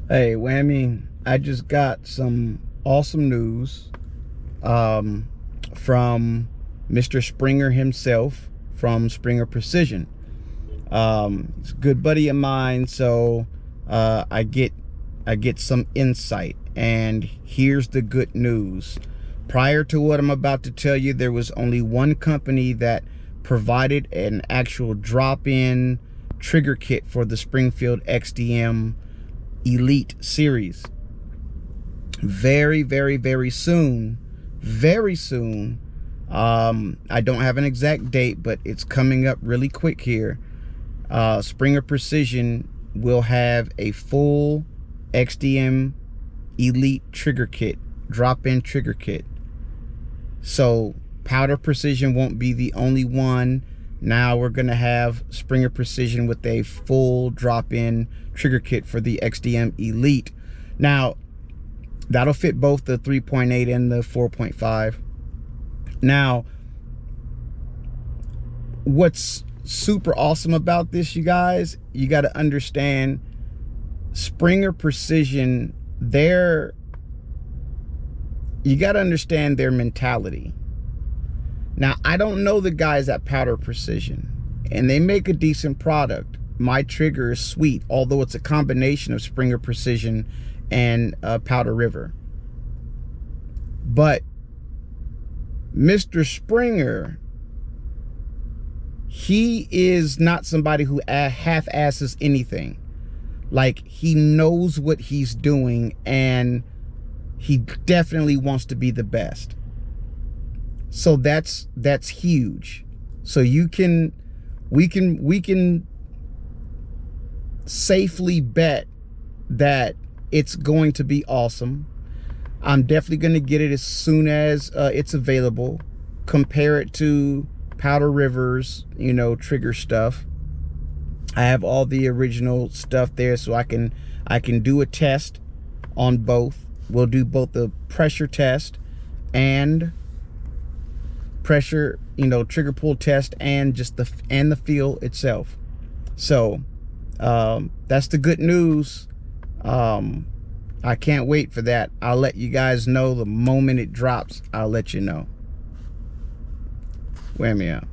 Hey, Whammy, I just got some awesome news from Mr. Springer himself from Springer Precision. He's a good buddy of mine, so I get some insight. And here's the good news. Prior to what I'm about to tell you, there was only one company that provided an actual drop-in trigger kit for the Springfield XDM Elite series. Very, very, very soon, I don't have an exact date, but it's coming up really quick here. Springer Precision will have a full XDM Elite trigger kit, drop-in trigger kit. So Powder Precision won't be the only one. Now we're going to have Springer Precision with a full drop-in trigger kit for the XDM Elite. Now, that'll fit both the 3.8 and the 4.5. Now, what's super awesome about this, you guys, you got to understand Springer Precision, you got to understand their mentality. Now, I don't know the guys at Powder Precision, and they make a decent product. My trigger is sweet, although it's a combination of Springer Precision and Powder River. But Mr. Springer, he is not somebody who half-asses anything. Like, he knows what he's doing, and he definitely wants to be the best. So that's huge. So we can safely bet that it's going to be awesome. I'm definitely going to get it as soon as it's available. Compare it to Powder River's, you know, trigger stuff. I have all the original stuff there, so I can do a test on both. We'll do both the pressure test and pressure, you know, trigger pull test, and just the feel itself. So that's the good news. I can't wait for that. I'll let you guys know the moment it drops. I'll let you know. Whammy out.